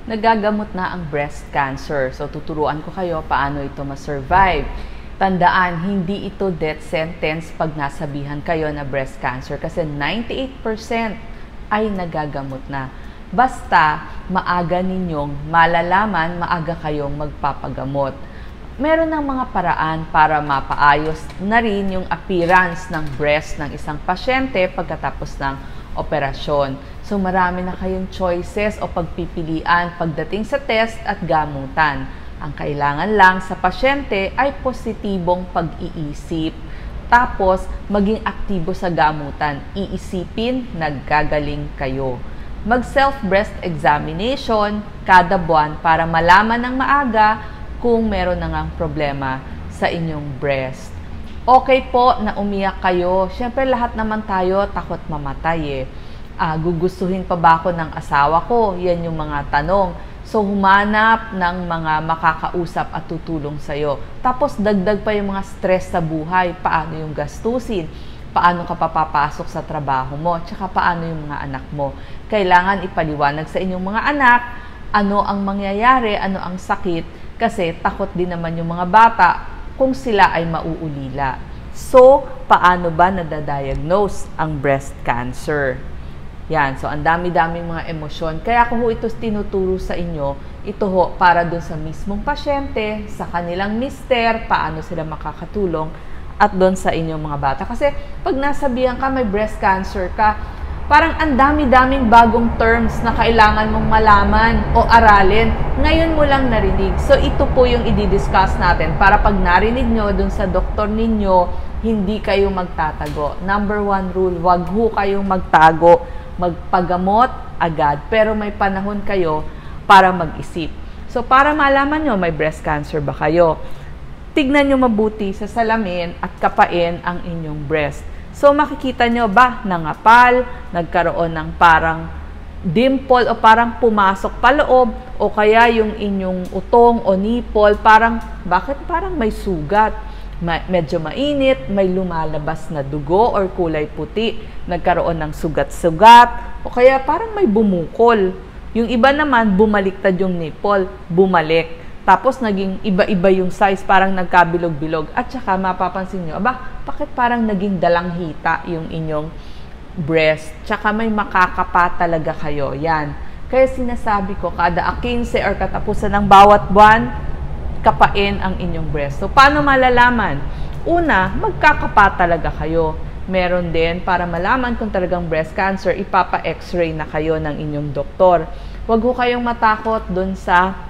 nagagamot na ang breast cancer. So, tuturuan ko kayo paano ito ma-survive. Tandaan, hindi ito death sentence pag nasabihan kayo na breast cancer kasi 98% ay nagagamot na. Basta, maaga ninyong malalaman, maaga kayong magpapagamot. Meron ng mga paraan para mapaayos na rin yung appearance ng breast ng isang pasyente pagkatapos ng operasyon. So marami na kayong choices o pagpipilian pagdating sa test at gamutan. Ang kailangan lang sa pasyente ay positibong pag-iisip. Tapos maging aktibo sa gamutan. Iisipin, naggagaling kayo. Mag-self breast examination kada buwan para malaman ng maaga kung meron na ngang problema sa inyong breast. Okay po na umiyak kayo. Siyempre lahat naman tayo takot mamatay gugustuhin pa ba ako ng asawa ko? Yan yung mga tanong. So humanap ng mga makakausap at tutulong sa'yo. Tapos dagdag pa yung mga stress sa buhay. Paano yung gastusin? Paano ka papapasok sa trabaho mo? Tsaka paano yung mga anak mo? Kailangan ipaliwanag sa inyong mga anak ano ang mangyayari, ano ang sakit, kasi takot din naman yung mga bata kung sila ay mauulila. So, paano ba nadadiagnose ang breast cancer? Yan, so ang dami-daming mga emosyon. Kaya kung ito tinuturo sa inyo, ito ho para dun sa mismong pasyente, sa kanilang mister, paano sila makakatulong, at dun sa inyong mga bata. Kasi pag nasabihan ka may breast cancer ka, parang ang dami-daming bagong terms na kailangan mong malaman o aralin. Ngayon mo lang narinig. So, ito po yung i-discuss natin para pag narinig nyo dun sa doktor ninyo, hindi kayo magtatago. Number 1 rule, wag ho kayong magtago. Magpagamot agad. Pero may panahon kayo para mag-isip. So, para malaman nyo may breast cancer ba kayo, tignan nyo mabuti sa salamin at kapain ang inyong breast. So, makikita nyo ba, nangapal, nagkaroon ng parang dimple o parang pumasok paloob o kaya yung inyong utong o nipple, bakit parang may sugat? Medyo mainit, may lumalabas na dugo or kulay puti, nagkaroon ng sugat-sugat o kaya parang may bumukol. Yung iba naman, bumaliktad yung nipple, bumalik. Tapos naging iba-iba yung size, parang nagkabilog-bilog. At saka mapapansin nyo, bakit parang naging dalanghita yung inyong breast? Tsaka may makakapa talaga kayo. Yan. Kaya sinasabi ko, kada 15 or katapusan ng bawat buwan, kapain ang inyong breast. So, paano malalaman? Una, magkakapa talaga kayo. Meron din, para malaman kung talagang breast cancer, ipapa-x-ray na kayo ng inyong doktor. Huwag ho kayong matakot dun sa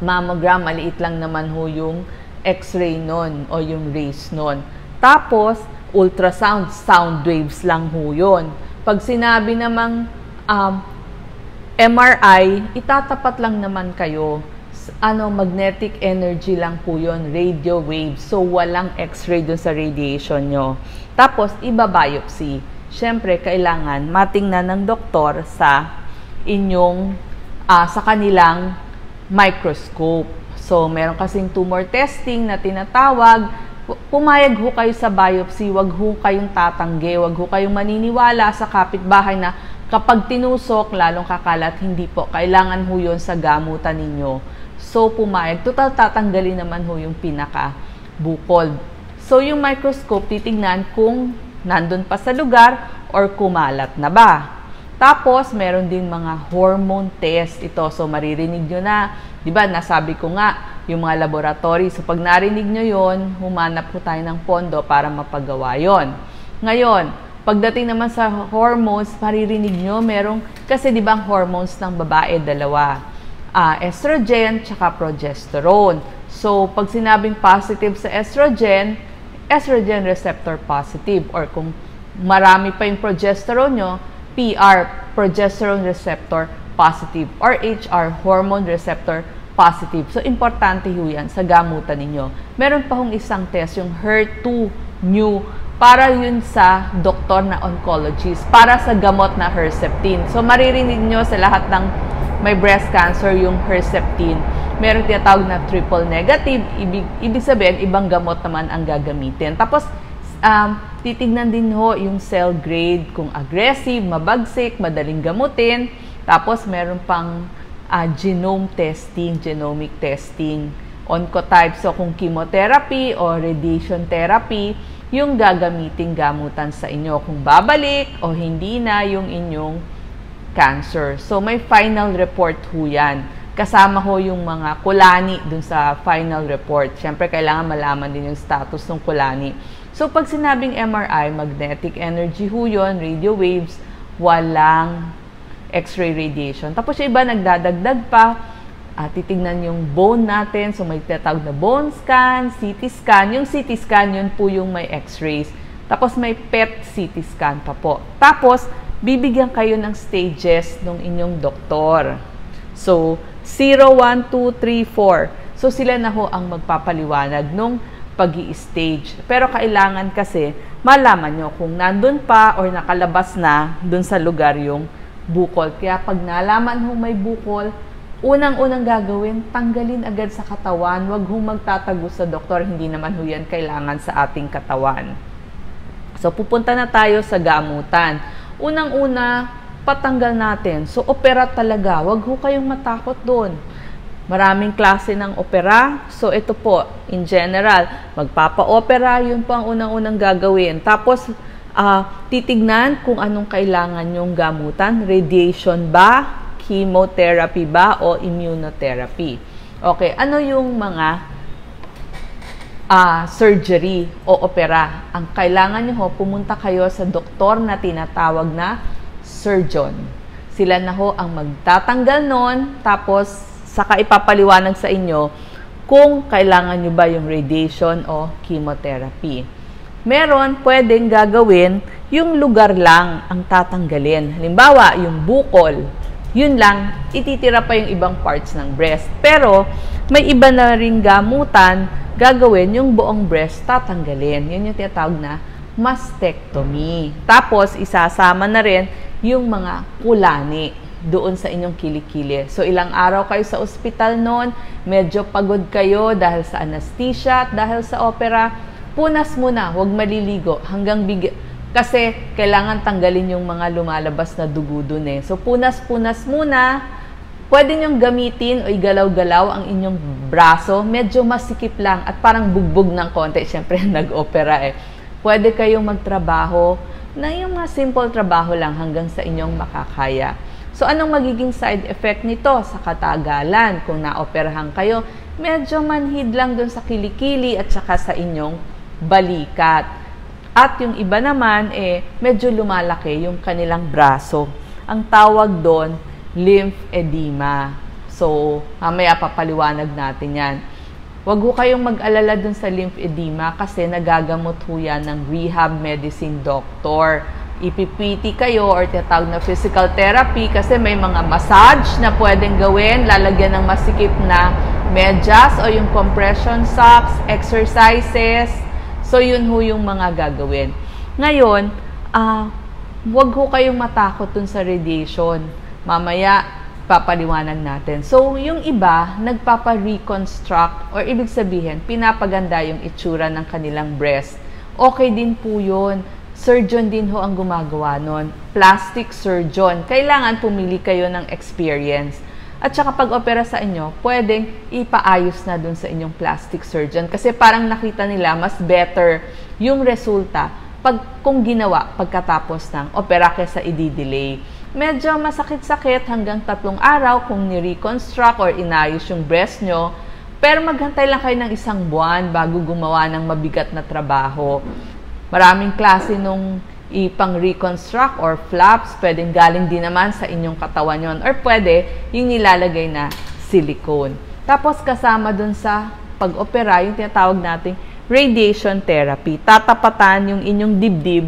mammogram, maliit lang naman ho yung x-ray nun o yung rays nun. Tapos, ultrasound, sound waves lang ho yun. Pag sinabi namang MRI, itatapat lang naman kayo. Magnetic energy lang po yun, radio waves. So, walang x-ray dun sa radiation nyo. Tapos, iba-biopsy. Siyempre, kailangan matingnan ng doktor sa inyong, sa kanilang microscope. So, meron kasing tumor testing na tinatawag. Pumayag ho kayo sa biopsy, wag ho kayong tatanggi, wag ho kayong maniniwala sa kapitbahay na kapag tinusok, lalong kakalat. Hindi po. Kailangan ho yun sa gamutan ninyo. So, pumayag. Total, tatanggalin naman ho yung pinaka-bukol. So, yung microscope, titingnan kung nandun pa sa lugar or kumalat na ba. Tapos, meron din mga hormone test ito. So, maririnig nyo na. Diba, nasabi ko nga, yung mga laboratory. So, pag narinig nyo yon, humanap po tayo ng pondo para mapagawa yon. Ngayon, pagdating naman sa hormones, maririnig nyo, kasi diba ang hormones ng babae, dalawa. Estrogen, tsaka progesterone. So, pag sinabing positive sa estrogen receptor positive. Or kung marami pa yung progesterone nyo, PR, progesterone receptor positive, or HR, hormone receptor positive. So, importante ho yan sa gamutan ninyo. Meron pa hong isang test, yung HER2 new, para yun sa doktor na oncologist, para sa gamot na Herceptin. So, maririnig nyo sa lahat ng may breast cancer yung Herceptin. Meron tinatawag na triple negative, ibig sabihin, ibang gamot naman ang gagamitin. Tapos, titignan din ho yung cell grade, kung aggressive, mabagsik, madaling gamutin. Tapos, meron pang genome testing, genomic testing, oncotype. So kung chemotherapy o radiation therapy, yung gagamiting gamutan sa inyo. Kung babalik o hindi na yung inyong cancer. So may final report ho yan. Kasama ho yung mga kulani dun sa final report. Siyempre, kailangan malaman din yung status ng kulani. So pag sinabing MRI, magnetic energy ho yun, radio waves, walang X-ray radiation. Tapos yung iba nagdadagdag pa, titignan yung bone natin. So may tinatawag na bone scan, CT scan. Yung CT scan, yun po yung may X-rays. Tapos may PET CT scan pa po. Tapos, bibigyan kayo ng stages ng inyong doktor. So, 0, 1, 2, 3, 4. So, sila na ho ang magpapaliwanag nung pag-i-stage. Pero kailangan kasi malaman nyo kung nandun pa or nakalabas na dun sa lugar yung bukol. Kaya pag nalaman ho may bukol, unang-unang gagawin, tanggalin agad sa katawan. Huwag hong magtatago sa doktor. Hindi naman ho yan kailangan sa ating katawan. So, pupunta na tayo sa gamutan. Unang-una, patanggal natin. So, opera talaga. Huwag ho kayong matakot doon. Maraming klase ng opera. So, ito po, in general, magpapa-opera. Yun po ang unang-unang gagawin. Tapos, titignan kung anong kailangan yung gamutan. Radiation ba? Chemotherapy ba? O immunotherapy? Okay, ano yung mga surgery o opera? Ang kailangan nyo ho, pumunta kayo sa doktor na tinatawag na surgeon. Sila na ho ang magtatanggal nun, tapos saka ipapaliwanag sa inyo kung kailangan nyo ba yung radiation o chemotherapy. Meron pwedeng gagawin yung lugar lang ang tatanggalin. Halimbawa, yung bukol, yun lang, ititira pa yung ibang parts ng breast. Pero may iba na ring gamutan, gagawin yung buong breast, tatanggalin. Yun yung tinatawag na mastectomy. Tapos, isasama na rin yung mga kulani doon sa inyong kilikili. So, ilang araw kayo sa ospital noon, medyo pagod kayo dahil sa anesthesia at dahil sa opera, punas muna, huwag maliligo hanggang kasi kailangan tanggalin yung mga lumalabas na dugo dun eh. So, punas-punas muna. Pwede nyong gamitin o igalaw-galaw ang inyong braso. Medyo masikip lang at parang bugbog ng konti. Siyempre, nag-opera eh. Pwede kayong magtrabaho na yung mga simple trabaho lang hanggang sa inyong makakaya. So, anong magiging side effect nito sa katagalan? Kung naoperahan kayo, medyo manhid lang dun sa kilikili at saka sa inyong balikat. At yung iba naman, medyo lumalaki yung kanilang braso. Ang tawag doon, lymphedema. So, mamaya papaliwanag natin yan. Huwag ho kayong mag-alala dun sa lymphedema kasi nagagamot ho yan ng rehab medicine doctor. Ipipiti kayo or tinatawag na physical therapy kasi may mga massage na pwedeng gawin, lalagyan ng masikip na medyas o yung compression socks, exercises. So, yun ho yung mga gagawin. Ngayon, huwag ho kayong matakot dun sa radiation. Mamaya, papaliwanag natin. So, yung iba, nagpapa-reconstruct or ibig sabihin, pinapaganda yung itsura ng kanilang breast. Okay din po yun. Surgeon din ho ang gumagawa nun. Plastic surgeon. Kailangan pumili kayo ng experience. At saka pag-opera sa inyo, pwedeng ipaayos na dun sa inyong plastic surgeon. Kasi parang nakita nila, mas better yung resulta kung ginawa pagkatapos ng opera kesa i-delay. Medyo masakit-sakit hanggang 3 araw kung ni-reconstruct or inayos yung breast nyo. Pero maghantay lang kayo ng 1 buwan bago gumawa ng mabigat na trabaho. Maraming klase nung ipang-reconstruct or flaps, pwedeng galing din naman sa inyong katawan yon or pwede yung nilalagay na silicone. Tapos kasama dun sa pag-opera, yung tinatawag nating radiation therapy. Tatapatan yung inyong dibdib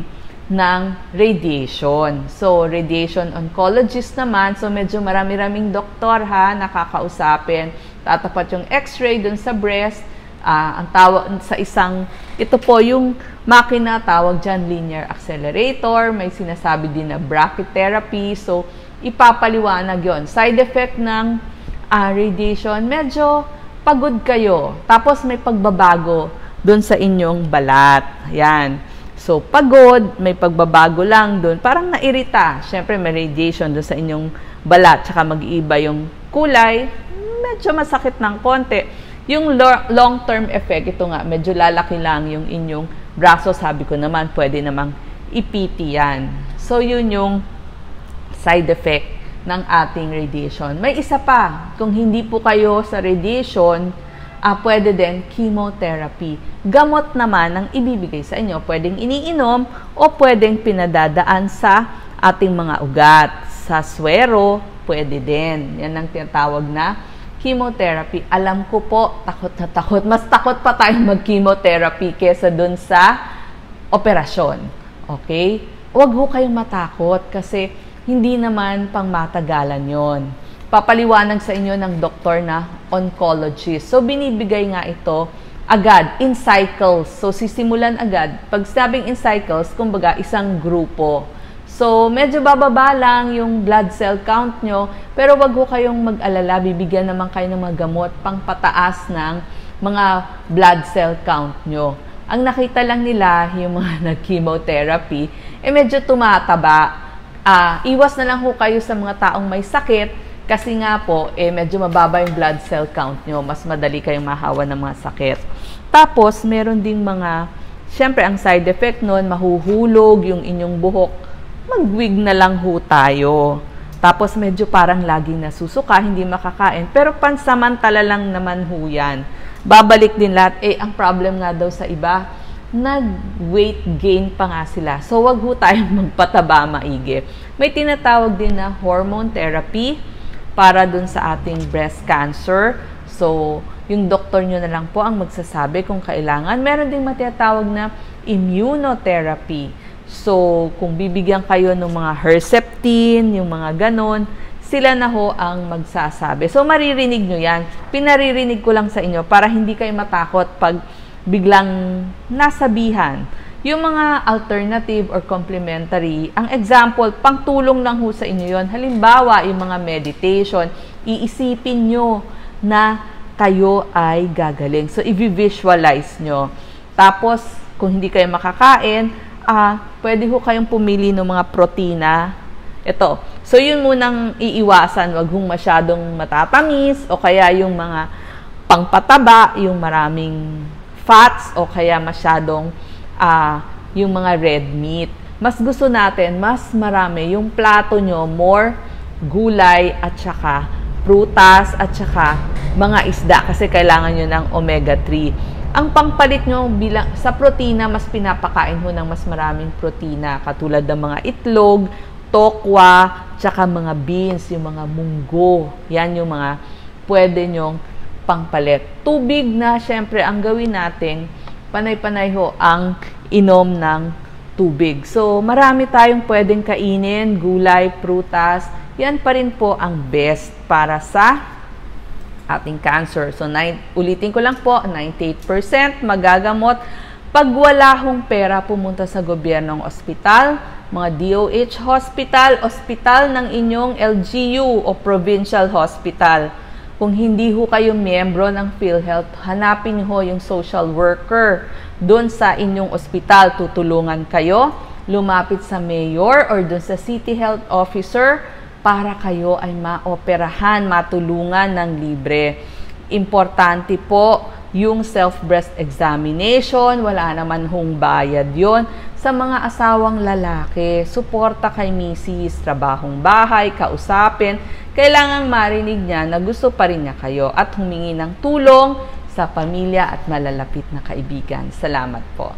ng radiation. So, radiation oncologist naman, so medyo marami-raming doktor nakakausapin. Tatapat yung x-ray dun sa breast. Ang tawag sa ito po yung makina, tawag dyan linear accelerator, may sinasabi din na brachytherapy, so ipapaliwanag yon. Side effect ng radiation, medyo pagod kayo, tapos may pagbabago dun sa inyong balat. Yan. So, pagod, may pagbabago lang dun, parang nairita. Siyempre, may radiation dun sa inyong balat, tsaka mag-iiba yung kulay, medyo masakit ng konti. Yung long-term effect, ito nga, medyo lalaki lang yung inyong braso. Sabi ko naman, pwede namang ipiti yan. So, yun yung side effect ng ating radiation. May isa pa, kung hindi po kayo sa radiation, pwede din chemotherapy. Gamot naman ang ibibigay sa inyo. Pwedeng iniinom o pwedeng pinadadaan sa ating mga ugat. Sa swero, pwede din. Yan ang tinatawag na chemotherapy. Alam ko po, takot na takot. Mas takot pa tayong mag-chemotherapy kesa dun sa operasyon. Okay? Huwag ho kayong matakot kasi hindi naman pang matagalan yon. Papaliwanag sa inyo ng doktor na oncologist. So, binibigay nga ito agad, in cycles. So, sisimulan agad. Pag sabing in cycles, kumbaga, isang grupo. So, medyo bababa lang yung blood cell count nyo, pero wag ho kayong mag-alala, bibigyan naman kayo ng mga gamot pang pataas ng mga blood cell count nyo. Ang nakita lang nila, yung mga nag-chemotherapy, medyo tumataba. Iwas na lang ho kayo sa mga taong may sakit, kasi nga po, medyo mababa yung blood cell count nyo, mas madali kayong mahawa ng mga sakit. Tapos, meron ding mga, syempre, ang side effect nun, mahuhulog yung inyong buhok, mag-wig na lang ho tayo. Tapos medyo parang laging nasusuka, hindi makakain. Pero pansamantala lang naman ho yan. Babalik din lahat. Ang problem nga daw sa iba, nag-weight gain pa nga sila. So wag ho tayong magpataba maigi. May tinatawag din na hormone therapy para dun sa ating breast cancer. So yung doktor nyo na lang po ang magsasabi kung kailangan. Meron ding matinatawag na immunotherapy. So, kung bibigyan kayo ng mga Herceptin, yung mga ganon, sila na ho ang magsasabi. So, maririnig nyo yan. Pinaririnig ko lang sa inyo para hindi kayo matakot pag biglang nasabihan. Yung mga alternative or complementary, ang example, pangtulong lang ho sa inyo yon. Halimbawa, yung mga meditation, iisipin nyo na kayo ay gagaling. So, i-visualize nyo. Tapos, kung hindi kayo makakain, pwede ho kayong pumili ng mga protina. Ito. So, yun munang iiwasan. Wag hong masyadong matatamis o kaya yung mga pangpataba, yung maraming fats o kaya masyadong yung mga red meat. Mas gusto natin, mas marami yung plato nyo, more gulay at saka prutas at saka mga isda kasi kailangan nyo ng omega-3. Ang pangpalit nyo bilang sa protina, mas pinapakain ho ng mas maraming protina katulad ng mga itlog, tokwa, tsaka mga beans, yung mga munggo. Yan yung mga pwede nyong pangpalit. Tubig na, syempre, ang gawin natin, panay-panay ho ang inom ng tubig. So, marami tayong pwedeng kainin, gulay, prutas. Yan pa rin po ang best para sa ating cancer. So, ulitin ko lang po, 98% magagamot. Pag wala hong pera, pumunta sa gobyernong ospital, mga DOH hospital, ospital ng inyong LGU o provincial hospital. Kung hindi ho kayo miyembro ng PhilHealth, hanapin ho yung social worker doon sa inyong ospital. Tutulungan kayo, lumapit sa mayor or doon sa city health officer para kayo ay maoperahan, matulungan ng libre. Importante po yung self-breast examination, wala naman hong bayad yon. Sa mga asawang lalaki, suporta kay misis, trabahong bahay, kausapin, kailangang marinig niya na gusto pa rin niya kayo at humingi ng tulong sa pamilya at malalapit na kaibigan. Salamat po.